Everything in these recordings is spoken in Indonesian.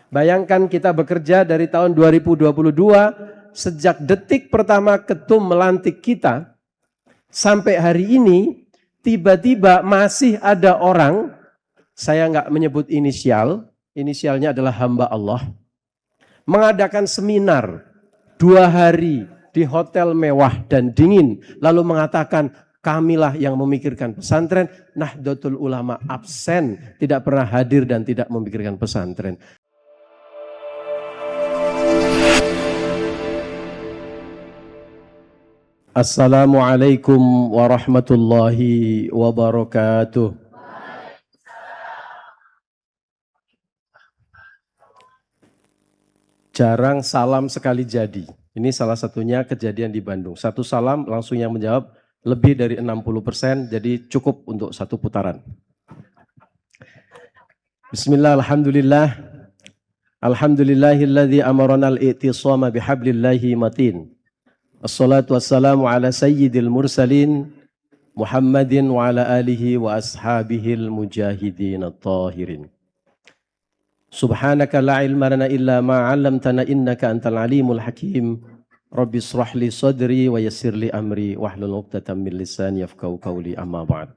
Bayangkan kita bekerja dari tahun 2022, sejak detik pertama ketum melantik kita, sampai hari ini, tiba-tiba masih ada orang, saya nggak menyebut inisialnya adalah hamba Allah, mengadakan seminar 2 hari di hotel mewah dan dingin, lalu mengatakan, kamilah yang memikirkan pesantren. Nahdlatul Ulama absen, tidak pernah hadir dan tidak memikirkan pesantren. Assalamualaikum warahmatullahi wabarakatuh. Jarang salam sekali jadi. Ini salah satunya kejadian di Bandung. Satu salam langsung yang menjawab lebih dari 60%, jadi cukup untuk satu putaran. Bismillah, alhamdulillah. Alhamdulillahilladzi amarana al-i'tisama bihablillahi matin. Assalatu wassalamu ala sayyidil mursalin Muhammadin wa ala alihi wa ashabihil mujahidin at-tahirin. Subhanaka la ilma lana illa ma 'allamtana innaka antal alimul hakim. Rabbi shrah li sadri wa yassir li amri wahlul 'uqdatam min lisani yafqahu qawli, amma ba'd.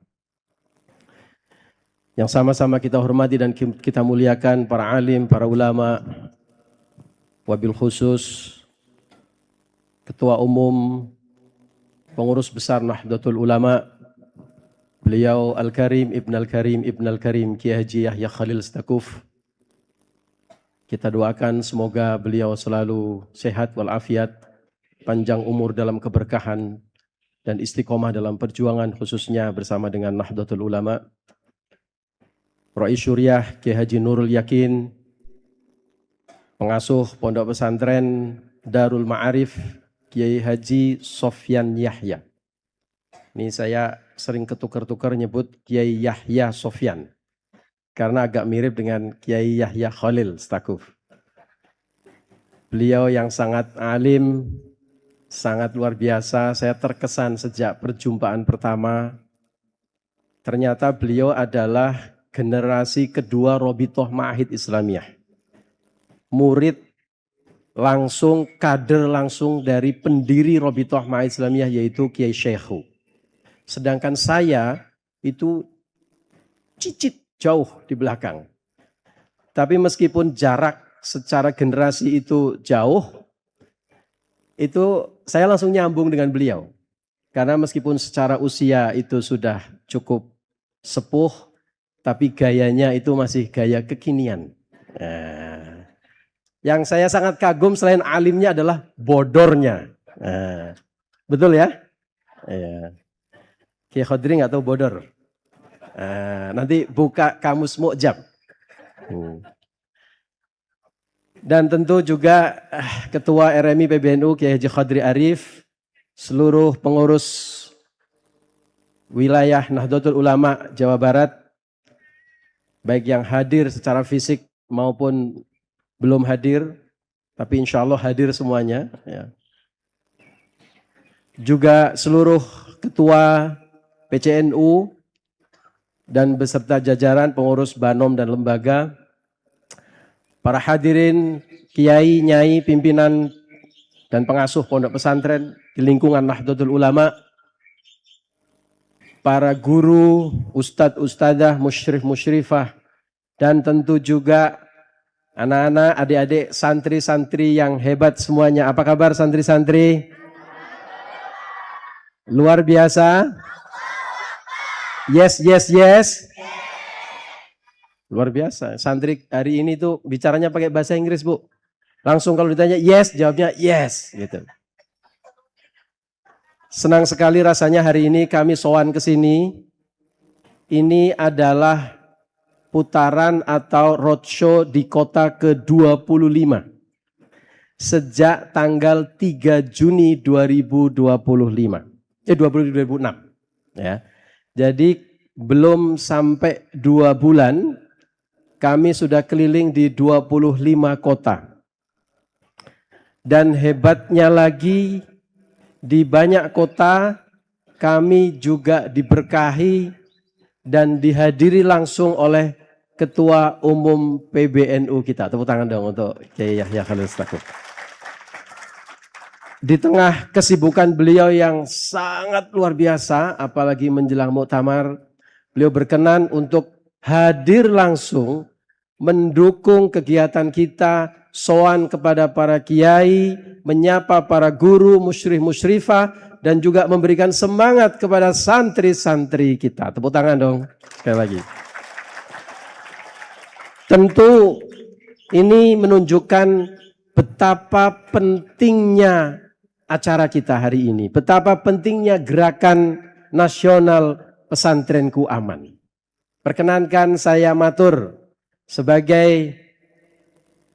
Yang sama-sama kita hormati dan kita muliakan para alim, para ulama, wabil khusus Ketua Umum Pengurus Besar Nahdlatul Ulama, beliau Al-Karim Ibn Al-Karim Kiai Haji Yahya Khalil Stakuf. Kita doakan semoga beliau selalu sehat walafiat, panjang umur dalam keberkahan, dan istiqomah dalam perjuangan khususnya bersama dengan Nahdlatul Ulama. Rais Syuriah Kiai Haji Nurul Yakin, pengasuh Pondok Pesantren Darul Ma'arif Kiai Haji Sofyan Yahya. Ini saya sering ketukar-tukar nyebut Kiai Yahya Sofyan, karena agak mirip dengan Kiai Yahya Khalil Stakuf. Beliau yang sangat alim, sangat luar biasa. Saya terkesan sejak perjumpaan pertama. Ternyata beliau adalah generasi kedua Robitoh Ma'ahid Islamiyah. Murid langsung, kader langsung dari pendiri Robitoh Ma'ahid Islamiyah, yaitu Kiai Syekhu. Sedangkan saya itu cicit jauh di belakang. Tapi meskipun jarak secara generasi itu jauh, itu saya langsung nyambung dengan beliau. Karena meskipun secara usia itu sudah cukup sepuh, tapi gayanya itu masih gaya kekinian. Yang saya sangat kagum selain alimnya adalah bodornya. Betul ya? Kiai Khodri nggak tahu bodor. Nanti buka kamus Mu'jam. Dan tentu juga Ketua RMI PBNU Kiai Haji Khodri Arif, seluruh pengurus wilayah Nahdlatul Ulama Jawa Barat, baik yang hadir secara fisik maupun belum hadir, tapi insya Allah hadir semuanya. Ya. Juga seluruh ketua PCNU dan beserta jajaran pengurus Banom dan lembaga, para hadirin, kiai, nyai, pimpinan dan pengasuh pondok pesantren di lingkungan Nahdlatul Ulama, para guru, ustadz, ustadzah, musyrif, musyrifah, dan tentu juga anak-anak, adik-adik, santri-santri yang hebat semuanya. Apa kabar santri-santri? Luar biasa. Yes, yes, yes. Luar biasa. Santri hari ini tuh bicaranya pakai bahasa Inggris, Bu. Langsung kalau ditanya yes, jawabnya yes, gitu. Senang sekali rasanya hari ini kami sowan ke sini. Ini adalah putaran atau roadshow di kota ke-25 sejak tanggal 3 Juni 2026 ya. Jadi belum sampai 2 bulan kami sudah keliling di 25 kota. Dan hebatnya lagi, di banyak kota kami juga diberkahi dan dihadiri langsung oleh Ketua Umum PBNU kita. Tepuk tangan dong untuk Kiai Yahya Khalil Stakuf. Di tengah kesibukan beliau yang sangat luar biasa, apalagi menjelang muktamar, beliau berkenan untuk hadir langsung mendukung kegiatan kita, sowan kepada para kiai, menyapa para guru, musyrif musyrifah, dan juga memberikan semangat kepada santri-santri kita. Tepuk tangan dong sekali lagi. Tentu ini menunjukkan betapa pentingnya acara kita hari ini, betapa pentingnya gerakan nasional pesantrenku aman. Perkenankan saya matur sebagai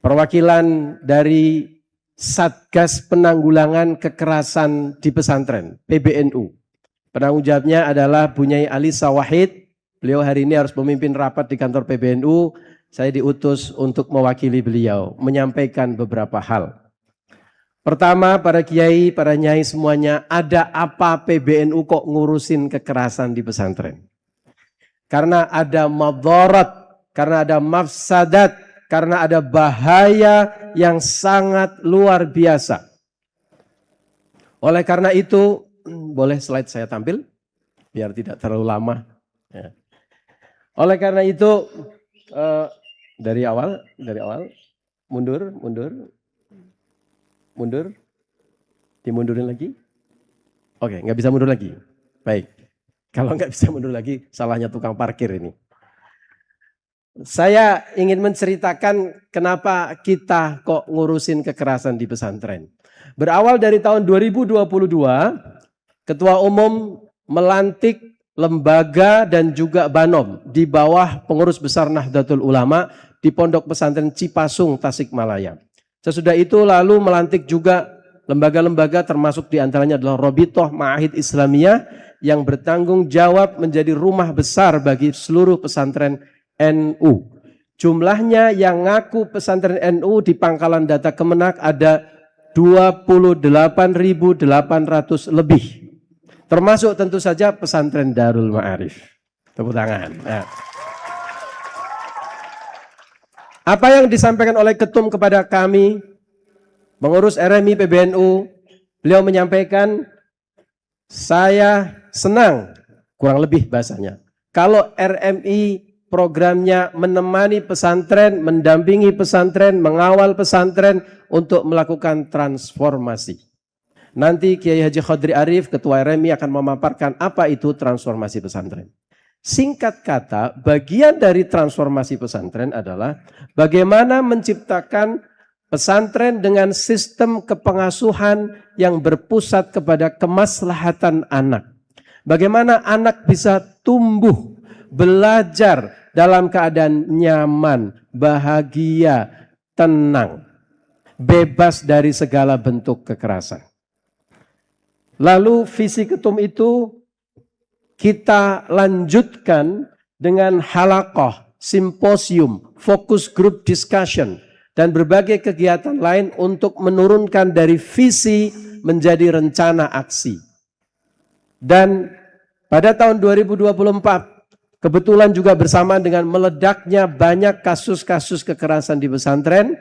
perwakilan dari Satgas Penanggulangan Kekerasan di Pesantren, PBNU. Penanggung jawabnya adalah Bunyai Alisa Wahid. Beliau hari ini harus memimpin rapat di kantor PBNU. Saya diutus untuk mewakili beliau, menyampaikan beberapa hal. Pertama, para kiai, para nyai semuanya, ada apa PBNU kok ngurusin kekerasan di pesantren? Karena ada madharat, karena ada mafsadat, karena ada bahaya yang sangat luar biasa. Oleh karena itu, boleh slide saya tampil? Biar tidak terlalu lama. Ya. Oleh karena itu, dari awal, mundur, dimundurin lagi. Oke, nggak bisa mundur lagi. Baik, kalau nggak bisa mundur lagi, salahnya tukang parkir ini. Saya ingin menceritakan kenapa kita kok ngurusin kekerasan di pesantren. Berawal dari tahun 2022, Ketua Umum melantik lembaga dan juga Banom di bawah pengurus besar Nahdlatul Ulama di Pondok Pesantren Cipasung, Tasikmalaya. Sesudah itu lalu melantik juga lembaga-lembaga termasuk diantaranya adalah Robitoh Ma'ahid Islamiyah yang bertanggung jawab menjadi rumah besar bagi seluruh pesantren NU. Jumlahnya yang ngaku pesantren NU di pangkalan data Kemenak ada 28.800 lebih. Termasuk tentu saja pesantren Darul Ma'arif. Tepuk tangan. Nah. Apa yang disampaikan oleh Ketum kepada kami, pengurus RMI PBNU, beliau menyampaikan, saya senang, kurang lebih bahasanya, kalau RMI programnya menemani pesantren, mendampingi pesantren, mengawal pesantren untuk melakukan transformasi. Nanti Kiai Haji Khodri Arif, Ketua RMI akan memaparkan apa itu transformasi pesantren. Singkat kata, bagian dari transformasi pesantren adalah bagaimana menciptakan pesantren dengan sistem kepengasuhan yang berpusat kepada kemaslahatan anak. Bagaimana anak bisa tumbuh, belajar dalam keadaan nyaman, bahagia, tenang, bebas dari segala bentuk kekerasan. Lalu visi Ketum itu kita lanjutkan dengan halaqah, simposium, focus group discussion, dan berbagai kegiatan lain untuk menurunkan dari visi menjadi rencana aksi. Dan pada tahun 2024, kebetulan juga bersamaan dengan meledaknya banyak kasus-kasus kekerasan di pesantren,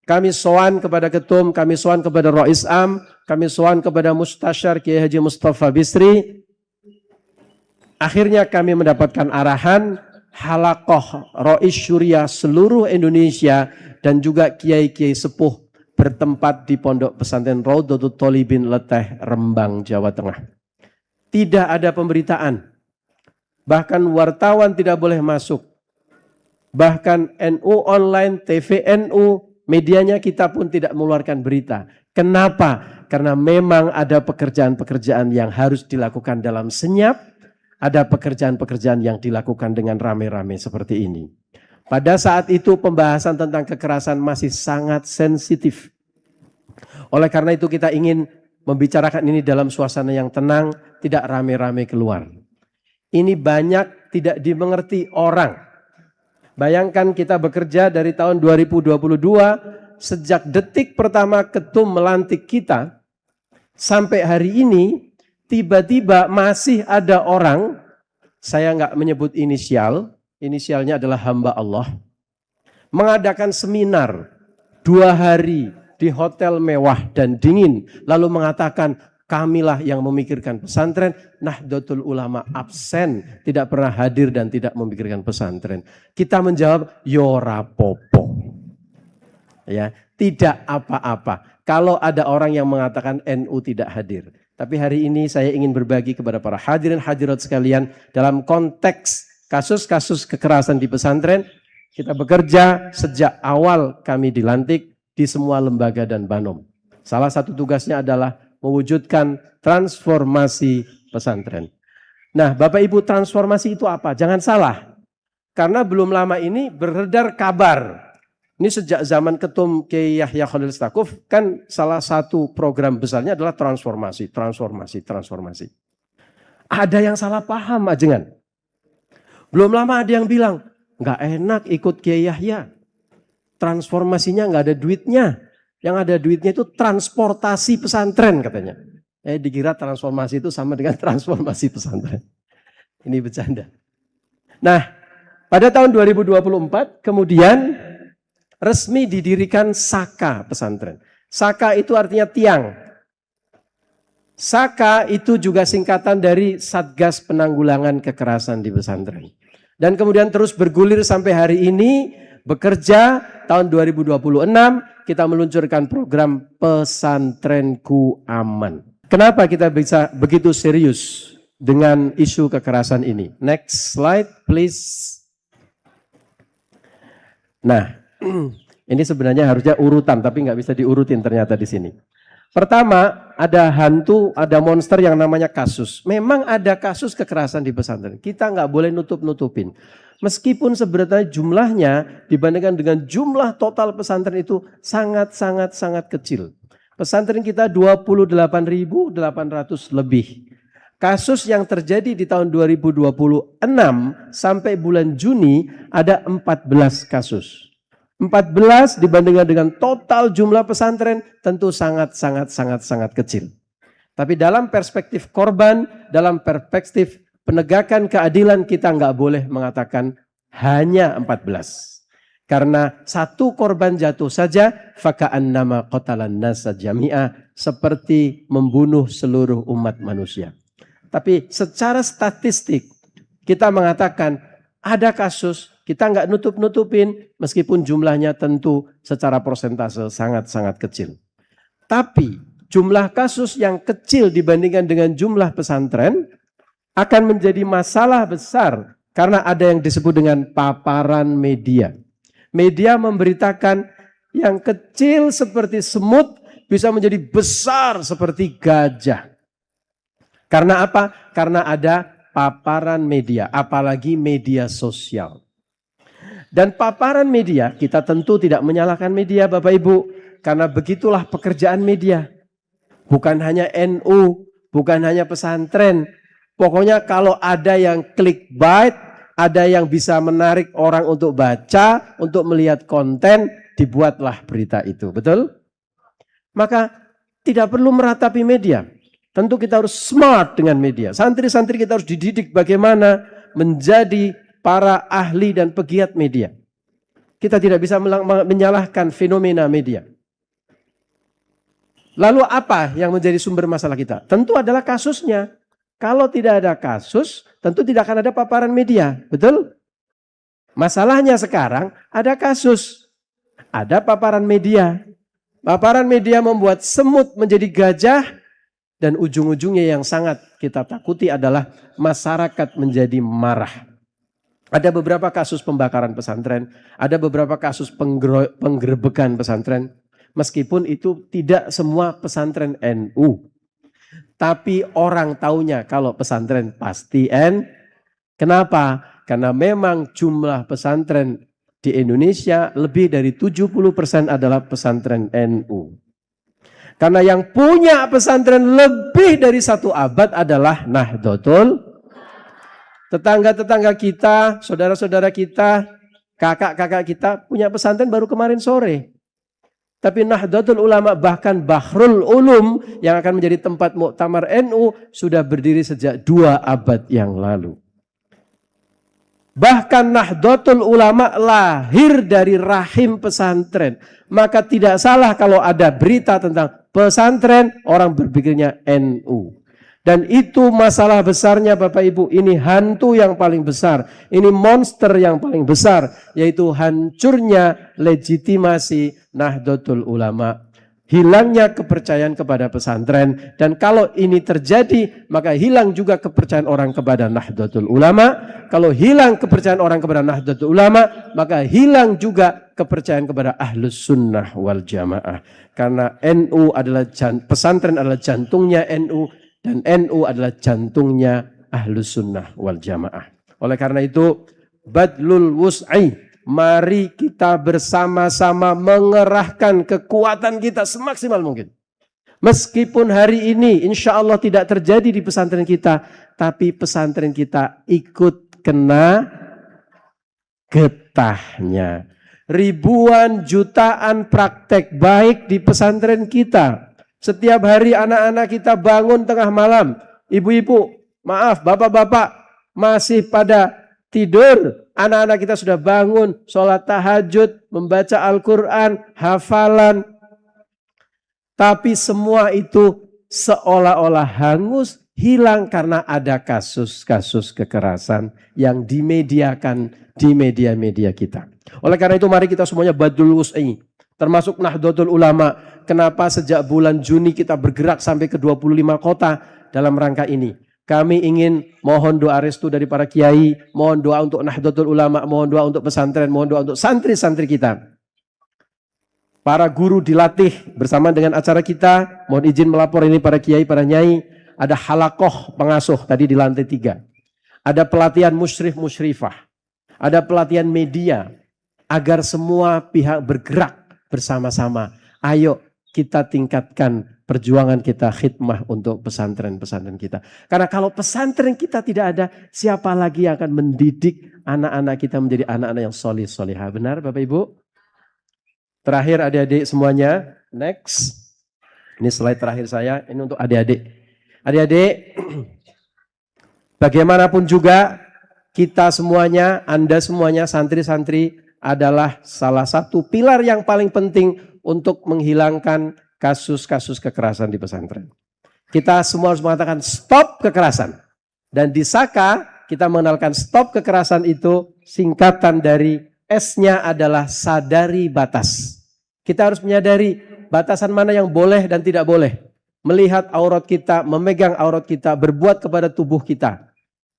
kami sowan kepada Ketum, kami sowan kepada Rois Am, kami sowan kepada Mustasyar Kiai Haji Mustafa Bisri. Akhirnya kami mendapatkan arahan halaqah Rois Syuriah seluruh Indonesia dan juga kiai-kiai sepuh bertempat di Pondok Pesantren Raudhatul Thalibin Leteh, Rembang, Jawa Tengah. Tidak ada pemberitaan. Bahkan wartawan tidak boleh masuk. Bahkan NU online, TV NU, medianya kita pun tidak mengeluarkan berita. Kenapa? Karena memang ada pekerjaan-pekerjaan yang harus dilakukan dalam senyap. Ada pekerjaan-pekerjaan yang dilakukan dengan rame-rame seperti ini. Pada saat itu pembahasan tentang kekerasan masih sangat sensitif. Oleh karena itu kita ingin membicarakan ini dalam suasana yang tenang, tidak rame-rame keluar. Ini banyak tidak dimengerti orang. Bayangkan kita bekerja dari tahun 2022, sejak detik pertama Ketum melantik kita, sampai hari ini, tiba-tiba masih ada orang, saya nggak menyebut inisial, inisialnya adalah hamba Allah, mengadakan seminar 2 hari di hotel mewah dan dingin, lalu mengatakan, kamilah yang memikirkan pesantren. Nahdlatul Ulama absen, tidak pernah hadir dan tidak memikirkan pesantren. Kita menjawab, yo rapopo. Ya, tidak apa-apa. Kalau ada orang yang mengatakan NU tidak hadir. Tapi hari ini saya ingin berbagi kepada para hadirin hadirat sekalian dalam konteks kasus-kasus kekerasan di pesantren. Kita bekerja sejak awal kami dilantik di semua lembaga dan banom. Salah satu tugasnya adalah mewujudkan transformasi pesantren. Nah, Bapak Ibu, transformasi itu apa? Jangan salah. Karena belum lama ini beredar kabar. Ini sejak zaman Ketum Kiai Yahya Khalil Stakuf, kan salah satu program besarnya adalah transformasi. Ada yang salah paham, ajengan. Belum lama ada yang bilang, nggak enak ikut Kiai Yahya. Transformasinya nggak ada duitnya. Yang ada duitnya itu transportasi pesantren katanya. Dikira transformasi itu sama dengan transformasi pesantren. Ini bercanda. Nah, pada tahun 2024 kemudian resmi didirikan Saka pesantren. Saka itu artinya tiang. Saka itu juga singkatan dari Satgas Penanggulangan Kekerasan di Pesantren. Dan kemudian terus bergulir sampai hari ini, bekerja tahun 2026 kita meluncurkan program Pesantrenku Aman. Kenapa kita bisa begitu serius dengan isu kekerasan ini? Next slide please. Nah, ini sebenarnya harusnya urutan, tapi nggak bisa diurutin ternyata di sini. Pertama, ada hantu, ada monster yang namanya kasus. Memang ada kasus kekerasan di pesantren. Kita nggak boleh nutup-nutupin. Meskipun sebenarnya jumlahnya dibandingkan dengan jumlah total pesantren itu sangat kecil. Pesantren kita 28.800 lebih. Kasus yang terjadi di tahun 2026 sampai bulan Juni ada 14 kasus. 14 dibandingkan dengan total jumlah pesantren tentu sangat kecil. Tapi dalam perspektif korban, dalam perspektif penegakan keadilan kita nggak boleh mengatakan hanya 14. Karena satu korban jatuh saja, faka'annama qatalan nasa jami'a, seperti membunuh seluruh umat manusia. Tapi secara statistik kita mengatakan ada kasus, kita nggak nutup-nutupin meskipun jumlahnya tentu secara persentase sangat kecil. Tapi jumlah kasus yang kecil dibandingkan dengan jumlah pesantren akan menjadi masalah besar karena ada yang disebut dengan paparan media. Media memberitakan yang kecil seperti semut bisa menjadi besar seperti gajah. Karena apa? Karena ada paparan media, apalagi media sosial. Dan paparan media, kita tentu tidak menyalahkan media Bapak Ibu, karena begitulah pekerjaan media. Bukan hanya NU, bukan hanya pesantren. Pokoknya kalau ada yang clickbait, ada yang bisa menarik orang untuk baca, untuk melihat konten, dibuatlah berita itu. Betul? Maka tidak perlu meratapi media. Tentu kita harus smart dengan media. Santri-santri kita harus dididik bagaimana menjadi para ahli dan pegiat media. Kita tidak bisa menyalahkan fenomena media. Lalu apa yang menjadi sumber masalah kita? Tentu adalah kasusnya. Kalau tidak ada kasus, tentu tidak akan ada paparan media. Betul? Masalahnya sekarang ada kasus. Ada paparan media. Paparan media membuat semut menjadi gajah. Dan ujung-ujungnya yang sangat kita takuti adalah masyarakat menjadi marah. Ada beberapa kasus pembakaran pesantren, ada beberapa kasus penggerebekan pesantren. Meskipun itu tidak semua pesantren NU. Tapi orang taunya kalau pesantren pasti N. Kenapa? Karena memang jumlah pesantren di Indonesia lebih dari 70% adalah pesantren NU. Karena yang punya pesantren lebih dari 1 abad adalah Nahdlatul. Tetangga-tetangga kita, saudara-saudara kita, kakak-kakak kita punya pesantren baru kemarin sore. Tapi Nahdlatul Ulama bahkan Bahrul Ulum yang akan menjadi tempat muktamar NU sudah berdiri sejak 2 abad yang lalu. Bahkan Nahdlatul Ulama lahir dari rahim pesantren. Maka tidak salah kalau ada berita tentang pesantren, orang berpikirnya NU. Dan itu masalah besarnya Bapak Ibu. Ini hantu yang paling besar. Ini monster yang paling besar. Yaitu hancurnya legitimasi Nahdlatul Ulama. Hilangnya kepercayaan kepada pesantren. Dan kalau ini terjadi, maka hilang juga kepercayaan orang kepada Nahdlatul Ulama. Kalau hilang kepercayaan orang kepada Nahdlatul Ulama, maka hilang juga kepercayaan kepada Ahlus Sunnah wal Jamaah. Karena NU adalah pesantren adalah jantungnya NU. Dan NU adalah jantungnya Ahlus Sunnah wal Jamaah. Oleh karena itu, badlul wus'i, mari kita bersama-sama mengerahkan kekuatan kita semaksimal mungkin. Meskipun hari ini insya Allah tidak terjadi di pesantren kita, tapi pesantren kita ikut kena getahnya. Ribuan jutaan praktek baik di pesantren kita. Setiap hari anak-anak kita bangun tengah malam. Ibu-ibu, maaf, bapak-bapak masih pada tidur. Anak-anak kita sudah bangun, sholat tahajud, membaca Al-Quran, hafalan. Tapi semua itu seolah-olah hangus, hilang karena ada kasus-kasus kekerasan yang dimediakan di media-media kita. Oleh karena itu mari kita semuanya badlul wus'i. Termasuk Nahdlatul Ulama. Kenapa sejak bulan Juni kita bergerak sampai ke 25 kota dalam rangka ini. Kami ingin mohon doa restu dari para kiai, mohon doa untuk Nahdlatul Ulama, mohon doa untuk pesantren, mohon doa untuk santri-santri kita. Para guru dilatih bersama dengan acara kita, mohon izin melapor ini para kiai, para nyai. Ada halakoh pengasuh tadi di lantai 3. Ada pelatihan musyrif musyrifah. Ada pelatihan media agar semua pihak bergerak bersama-sama. Ayo kita tingkatkan perjuangan kita khidmah untuk pesantren-pesantren kita. Karena kalau pesantren kita tidak ada, siapa lagi yang akan mendidik anak-anak kita menjadi anak-anak yang solih-solihah. Benar Bapak Ibu? Terakhir adik-adik semuanya. Next. Ini slide terakhir saya. Ini untuk adik-adik. Adik-adik, bagaimanapun juga kita semuanya, Anda semuanya santri-santri adalah salah satu pilar yang paling penting untuk menghilangkan kasus-kasus kekerasan di pesantren. Kita semua harus mengatakan stop kekerasan. Dan di Saka kita mengenalkan stop kekerasan itu singkatan dari S-nya adalah sadari batas. Kita harus menyadari batasan mana yang boleh dan tidak boleh. Melihat aurat kita, memegang aurat kita, berbuat kepada tubuh kita.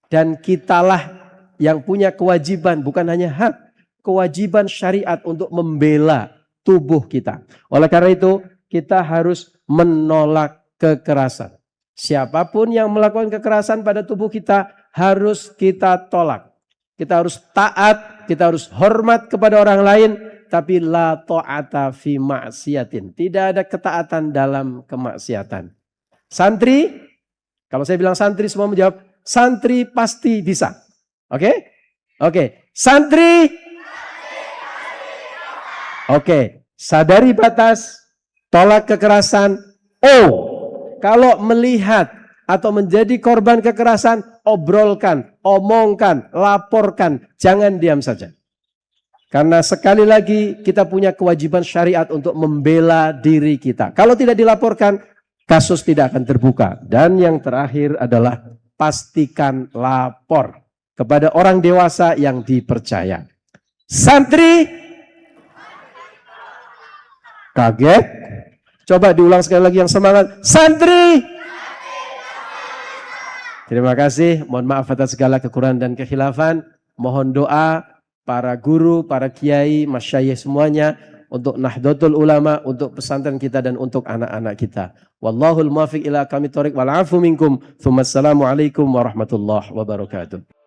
Dan kitalah yang punya kewajiban, bukan hanya hak, kewajiban syariat untuk membela tubuh kita. Oleh karena itu, kita harus menolak kekerasan. Siapapun yang melakukan kekerasan pada tubuh kita, harus kita tolak. Kita harus taat, kita harus hormat kepada orang lain, tapi la ta'ata fi ma'siyatin. Tidak ada ketaatan dalam kemaksiatan. Santri, kalau saya bilang santri, semua menjawab, santri pasti bisa. Oke? Oke. Santri. Oke. Sadari batas, tolak kekerasan. Kalau melihat atau menjadi korban kekerasan, obrolkan, omongkan, laporkan. Jangan diam saja. Karena sekali lagi kita punya kewajiban syariat untuk membela diri kita. Kalau tidak dilaporkan, kasus tidak akan terbuka. Dan yang terakhir adalah pastikan lapor kepada orang dewasa yang dipercaya. Santri, kaget? Coba diulang sekali lagi yang semangat. Santri. Terima kasih. Mohon maaf atas segala kekurangan dan kekhilafan. Mohon doa para guru, para kiai, masyayikh semuanya untuk Nahdlatul Ulama, untuk pesantren kita dan untuk anak-anak kita. Wallahul muwaffiq ila aqwamit thoriq wal 'afu minkum. Assalamualaikum warahmatullahi wabarakatuh.